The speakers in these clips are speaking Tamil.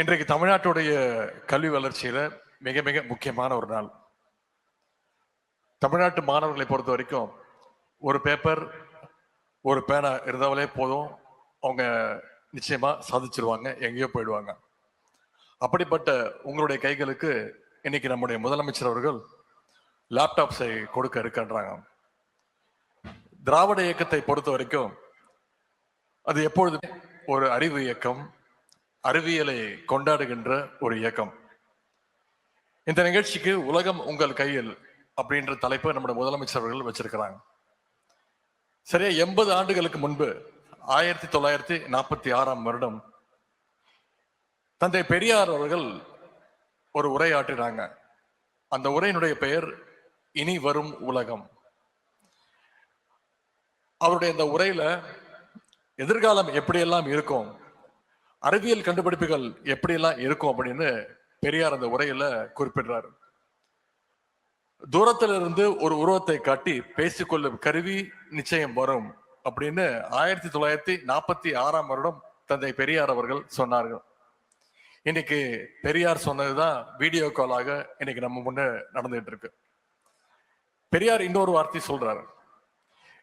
இன்றைக்கு தமிழ்நாட்டுடைய கல்வி வளர்ச்சியில மிக மிக முக்கியமான ஒரு நாள். தமிழ்நாட்டு மாணவர்களை பொறுத்த வரைக்கும் ஒரு பேப்பர் ஒரு பேனா இருந்தாலே போதும், அவங்க நிச்சயமா சாதிச்சிருவாங்க, எங்கேயோ போயிடுவாங்க. அப்படிப்பட்ட உங்களுடைய கைகளுக்கு இன்னைக்கு நம்முடைய முதலமைச்சர் அவர்கள் லேப்டாப்ஸை கொடுக்க இருக்கின்றாங்க. திராவிட இயக்கத்தை பொறுத்த வரைக்கும் அது எப்பொழுதுமே ஒரு அறிவு இயக்கம், அறிவியலை கொண்டாடுகின்ற ஒரு இயக்கம். இந்த நிகழ்ச்சிக்கு உலகம் உங்கள் கையில் அப்படின்ற தலைப்பை நம்முடைய முதலமைச்சர் அவர்கள் வச்சிருக்கிறாங்க. சரியா 80 ஆண்டுகளுக்கு முன்பு 1946ஆம் வருடம் தந்தை பெரியார் அவர்கள் ஒரு உரையாற்றினாங்க. அந்த உரையினுடைய பெயர் இனி வரும் உலகம். அவருடைய இந்த உரையில எதிர்காலம் எப்படியெல்லாம் இருக்கும், அறிவியல் கண்டுபிடிப்புகள் எப்படியெல்லாம் இருக்கும் அப்படின்னு பெரியார் அந்த உரையில குறிப்பிடுறாரு. தூரத்துல இருந்து ஒரு உருவத்தை காட்டி பேசிக்கொள்ளும் கருவி நிச்சயம் வரும் அப்படின்னு 1946ஆம் வருடம் தந்தை பெரியார் அவர்கள் சொன்னார்கள். இன்னைக்கு பெரியார் சொன்னதுதான் வீடியோ காலாக இன்னைக்கு நம்ம முன்ன நடந்துட்டு இருக்கு. பெரியார் இன்னொரு வார்த்தை சொல்றாரு,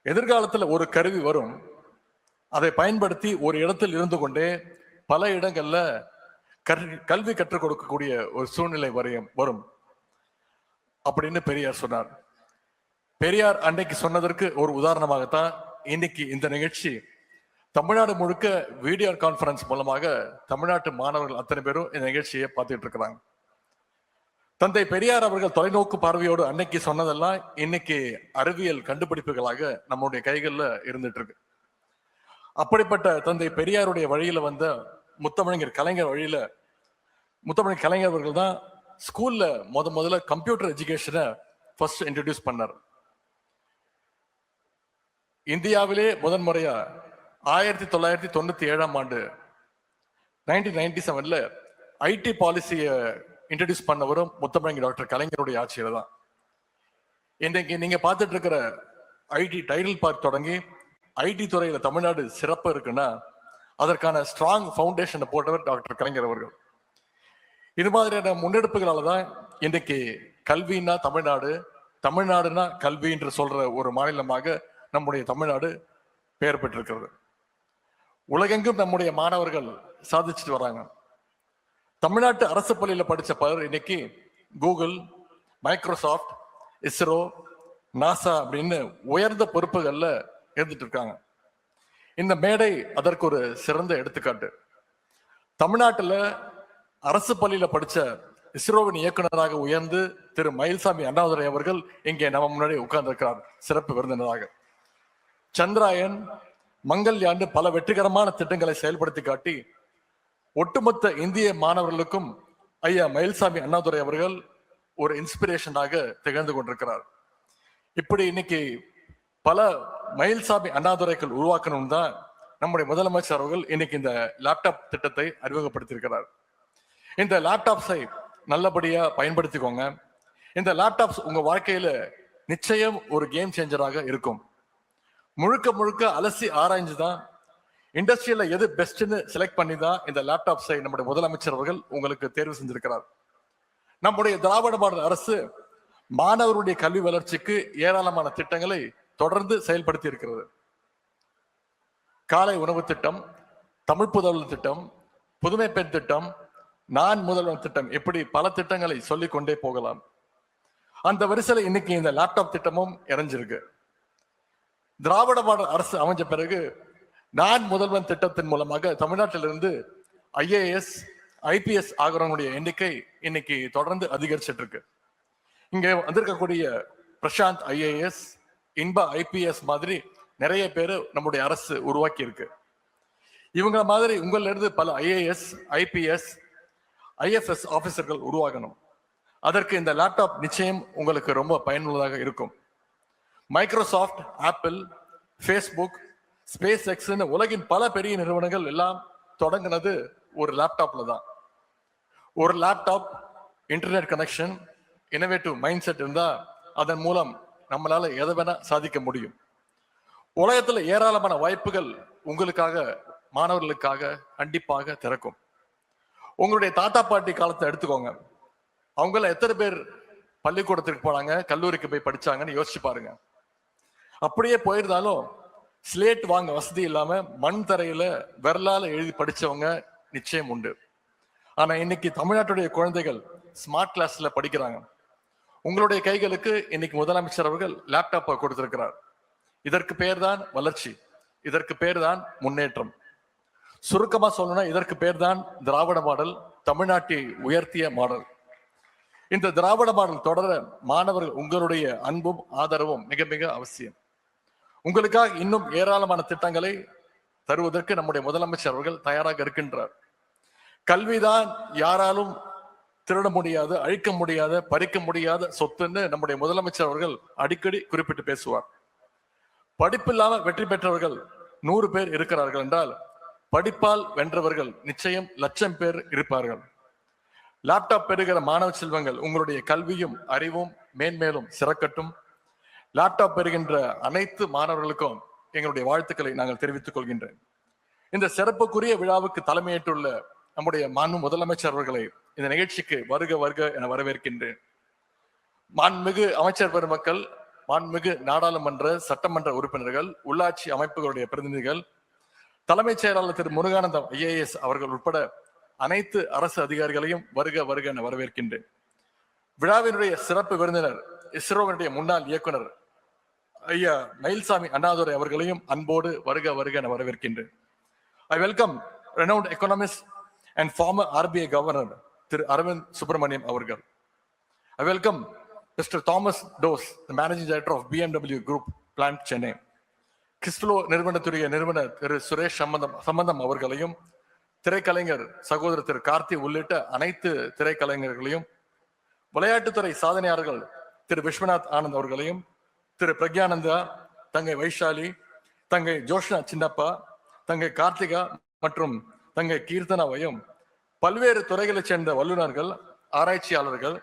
எதிர்காலத்துல ஒரு கருவி வரும், அதை பயன்படுத்தி ஒரு இடத்தில் இருந்து கொண்டே பல இடங்கள்ல கல்வி கற்றுக் கொடுக்கக்கூடிய ஒரு சூழ்நிலை வரும் அப்படின்னு பெரியார் சொன்னார். பெரியார் அன்னைக்கு சொன்னதற்கு ஒரு உதாரணமாகத்தான் இன்னைக்கு இந்த நிகழ்ச்சி தமிழ்நாடு முழுக்க வீடியோ கான்பரன்ஸ் மூலமாக தமிழ்நாட்டு மாணவர்கள் அத்தனை பேரும் இந்த நிகழ்ச்சியை பார்த்துட்டு இருக்கிறாங்க. தந்தை பெரியார் அவர்கள் தொலைநோக்கு பார்வையோடு அன்னைக்கு சொன்னதெல்லாம் இன்னைக்கு அறிவியல் கண்டுபிடிப்புகளாக நம்முடைய கைகள்ல இருந்துட்டு இருக்கு. அப்படிப்பட்ட தந்தை பெரியாருடைய வழியில வந்த முத்தமிழர் கலைஞர் வழியில முத்தமிழர் கலைஞர் அவர்கள் தான் ஸ்கூல்ல முதல்ல கம்ப்யூட்டர் எஜுகேஷனை ஃபர்ஸ்ட் இன்ட்ரடியூஸ் பண்ணார். இந்தியாவிலே முதன்முறையா 1997ஆம் ஆண்டு 1997ல ஐடி பாலிசியை இன்ட்ரடியூஸ் பண்ணவரும் முத்தமிழர் டாக்டர் கலைஞருடைய ஆட்சியில தான். இன்னைக்கு நீங்க பார்த்துட்டு இருக்கிற ஐடி டைட்டில் பார்க் தொடங்கி ஐடி துறையில தமிழ்நாடு சிறப்பு இருக்குன்னா அதற்கான ஸ்ட்ராங் ஃபவுண்டேஷனை போட்டவர் டாக்டர் கலைஞர் அவர்கள். இது மாதிரியான முன்னெடுப்புகளால தான் இன்னைக்கு கல்வின்னா தமிழ்நாடு, தமிழ்நாடுனா கல்வி என்று சொல்ற ஒரு மாநிலமாக நம்முடைய தமிழ்நாடு பெயர் பெற்றிருக்கிறது. உலகெங்கும் நம்முடைய மாணவர்கள் சாதிச்சுட்டு வராங்க. தமிழ்நாட்டு அரசு பள்ளியில படிச்ச பலர் இன்னைக்கு கூகுள், மைக்ரோசாஃப்ட், இஸ்ரோ, நாசா அப்படின்னு உயர்ந்த பொறுப்புகள்ல இருந்துட்டு இருக்காங்க. இந்த மேடை அதற்கு ஒரு சிறந்த எடுத்துக்காட்டு. தமிழ்நாட்டுல அரசு பள்ளியில படிச்ச இஸ்ரோவின் இயக்குநராக உயர்ந்து திரு மயில்சாமி அண்ணாதுரை அவர்கள் இங்கே நம்ம முன்னாடி உட்கார்ந்து இருக்கிறார் சிறப்பு விருந்தினராக. சந்திராயன், மங்கள்யான் பல வெற்றிகரமான திட்டங்களை செயல்படுத்தி காட்டி ஒட்டுமொத்த இந்திய மாணவர்களுக்கும் ஐயா மயில்சாமி அண்ணாதுரை அவர்கள் ஒரு இன்ஸ்பிரேஷனாக திகழ்ந்து கொண்டிருக்கிறார். இப்படி இன்னைக்கு பல மயில்சாமி அண்ணாதுரைகள் உருவாக்கணும் தான் நம்முடைய முதலமைச்சர் அவர்கள் இன்னைக்கு இந்த லேப்டாப் திட்டத்தை அறிமுகப்படுத்தியிருக்கிறார். இந்த லேப்டாப்ஸை நல்லபடியா பயன்படுத்திக்கோங்க. இந்த லேப்டாப்ஸ் உங்க வாழ்க்கையில நிச்சயம் ஒரு கேம் சேஞ்சராக இருக்கும். முழுக்க முழுக்க அலசி ஆராய்ஞ்சுதான் இண்டஸ்ட்ரியில எது பெஸ்ட்னு செலக்ட் பண்ணி தான் இந்த லேப்டாப்ஸை நம்முடைய முதலமைச்சர் அவர்கள் உங்களுக்கு தேர்வு செஞ்சிருக்கிறார். நம்முடைய திராவிட மாடல் அரசு மாணவருடைய கல்வி வளர்ச்சிக்கு ஏராளமான திட்டங்களை தொடர்ந்து செயல்படுத்தி இருக்கிறது. காலை உணவு திட்டம், தமிழ் புதல்வர் திட்டம், புதுமை பெண் திட்டம், நான் முதல்வன் திட்டம், இப்படி பல திட்டங்களை சொல்லிக் கொண்டே போகலாம். அந்த வரிசையில இன்னைக்கு இந்த லேப்டாப் திட்டமும் இறஞ்சிருக்கு. திராவிட மாடல் அரசு அமைஞ்ச பிறகு நான் முதல்வன் திட்டத்தின் மூலமாக தமிழ்நாட்டிலிருந்து IAS, IPS ஆகிறவங்களுடைய எண்ணிக்கை இன்னைக்கு தொடர்ந்து அதிகரிச்சிட்டு இருக்கு. இங்க வந்திருக்கக்கூடிய பிரசாந்த் IAS, இன்பா IPS மாதிரி நிறைய பேர் நம்முடைய அரசு உருவாக்கி இருக்கு. இவங்க மாதிரி உங்கள இருந்து பல IAS, IPS, IFS ஆபீசர்கள் உருவாகணும். அதற்கு இந்த லேப்டாப் நிச்சயம் உங்களுக்கு ரொம்ப பயனுள்ளதாக இருக்கும். மைக்ரோசாஃப்ட், ஆப்பிள், ஃபேஸ்புக், ஸ்பேஸ் எக்ஸ்னு உலகின் பல பெரிய நிறுவனங்கள் எல்லாம் தொடங்கினது ஒரு லேப்டாப்ல தான். ஒரு laptop, internet connection, innovative mind set இருந்தா அதன் மூலம் நம்மளால எதை வேணா சாதிக்க முடியும். உலகத்துல ஏராளமான வாய்ப்புகள் உங்களுக்காக, மாணவர்களுக்காக கண்டிப்பாக திறக்கும். உங்களுடைய தாத்தா பாட்டி காலத்தை எடுத்துக்கோங்க. அவங்கள எத்தனை பேர் பள்ளிக்கூடத்துக்கு போனாங்க, கல்லூரிக்கு போய் படிச்சாங்கன்னு யோசிச்சு பாருங்க. அப்படியே போயிருந்தாலும் ஸ்லேட் வாங்க வசதி இல்லாம மண் தரையில விரலால எழுதி படிச்சவங்க நிச்சயம் உண்டு. ஆனா இன்னைக்கு தமிழ்நாட்டுடைய குழந்தைகள் ஸ்மார்ட் கிளாஸ்ல படிக்கிறாங்க. உங்களுடைய கைகளுக்கு இன்னைக்கு முதலமைச்சர் அவர்கள் லேப்டாப்பை கொடுத்திருக்கிறார். இதற்கு பேர் தான் வளர்ச்சி, இதற்கு பேர் தான் முன்னேற்றம். சுருக்கமா சொல்லணும்னா இதற்கு பேர் தான் திராவிட மாடல், தமிழ்நாட்டை உயர்த்திய மாடல். இந்த திராவிட மாடல் தொடர மாணவர்கள் உங்களுடைய அன்பும் ஆதரவும் மிக மிக அவசியம். உங்களுக்காக இன்னும் ஏராளமான திட்டங்களை தருவதற்கு நம்முடைய முதலமைச்சர் அவர்கள் தயாராக இருக்கின்றார். கல்விதான் யாராலும் திருட முடியாத, அழிக்க முடியாத, பறிக்க முடியாத சொத்துன்னு நம்முடைய முதலமைச்சர் அவர்கள் அடிக்கடி குறிப்பிட்டு பேசுவார். படிப்பில்லாம வெற்றி பெற்றவர்கள் 100 பேர் இருக்கிறார்கள் என்றால் படிப்பால் வென்றவர்கள் நிச்சயம் லட்சம் பேர் இருப்பார்கள். லேப்டாப் பெறுகிற மாணவ செல்வங்கள் உங்களுடைய கல்வியும் அறிவும் மேன்மேலும் சிறக்கட்டும். லேப்டாப் பெறுகின்ற அனைத்து மாணவர்களுக்கும் எங்களுடைய வாழ்த்துக்களை நாங்கள் தெரிவித்துக் கொள்கின்றேன். இந்த சிறப்புக்குரிய விழாவுக்கு தலைமையேற்றுள்ள நம்முடைய மாண்பு முதலமைச்சர் அவர்களை இந்த நிகழ்ச்சிக்கு வருக வருக என வரவேற்கின்றேன். மாண்புமிகு அமைச்சர் பெருமக்கள், மாண்புமிகு நாடாளுமன்ற சட்டமன்ற உறுப்பினர்கள், உள்ளாட்சி அமைப்புகளுடைய பிரதிநிதிகள், தலைமைச் செயலாளர் திரு முருகானந்தம் IAS அவர்கள் உட்பட அனைத்து அரசு அதிகாரிகளையும் வருக வருக என வரவேற்கின்றேன். விழாவினுடைய சிறப்பு விருந்தினர் இஸ்ரோவினுடைய முன்னாள் இயக்குனர் ஐயா மயில்சாமி அண்ணாதுரை அவர்களையும் அன்போடு வருக வருக என வரவேற்கின்றேன். I welcome renowned economist and former RBI governor திரு அரவிந்த் சுப்பிரமணியம் அவர்கள். I welcome Mr. Thomas Dose, the managing director of BMW Group Plant Chennai. கிறிஸ்துவ நிறுவனத்துடைய நிறுவனர் திரு சுரேஷ் சம்பந்தம் அவர்களையும், திரைக்கலைஞர் சகோதரர் திரு கார்த்தி உள்ளிட்ட அனைத்து திரைக்கலைஞர்களையும், விளையாட்டுத்துறை சாதனையாளர்கள் திரு விஸ்வநாத் ஆனந்த் அவர்களையும், திரு பிரக்யானந்தா, தங்கை வைஷாலி, தங்கை ஜோஷ்னா சின்னப்பா, தங்கை கார்த்திகா மற்றும் தங்கை கீர்த்தனாவையும், பல்வேறு துறைகளைச் சேர்ந்த வல்லுநர்கள், ஆராய்ச்சியாளர்கள்,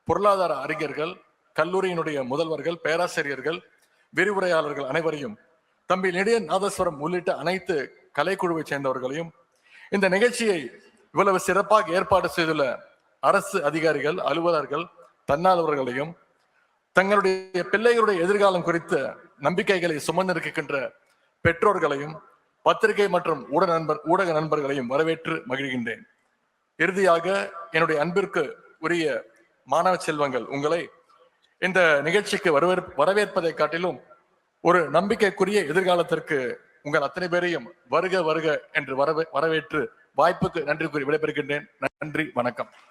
பொருளாதார அறிஞர்கள், கல்லூரியினுடைய முதல்வர்கள், பேராசிரியர்கள், விரிவுரையாளர்கள் அனைவரையும், தம்பி நெடியன் நாதஸ்வரம் உள்ளிட்ட அனைத்து கலைக்குழுவை சேர்ந்தவர்களையும், இந்த நிகழ்ச்சியை இவ்வளவு சிறப்பாக ஏற்பாடு செய்துள்ள அரசு அதிகாரிகள், அலுவலர்கள், தன்னார்வலர்களையும், தங்களுடைய பிள்ளைகளுடைய எதிர்காலம் குறித்த நம்பிக்கைகளை சுமந்திருக்கின்ற பெற்றோர்களையும், பத்திரிகை மற்றும் ஊடக நண்பர்களையும் வரவேற்று மகிழ்கின்றேன். இறுதியாக என்னுடைய அன்பிற்கு உரிய மாணவ செல்வங்கள், உங்களை இந்த நிகழ்ச்சிக்கு வரவேற்பதை காட்டிலும் ஒரு நம்பிக்கைக்குரிய எதிர்காலத்திற்கு உங்கள் அத்தனை பேரையும் வருக வருக என்று வரவேற்று வாய்ப்புக்கு நன்றி கூறி விடைபெறுகின்றேன். நன்றி, வணக்கம்.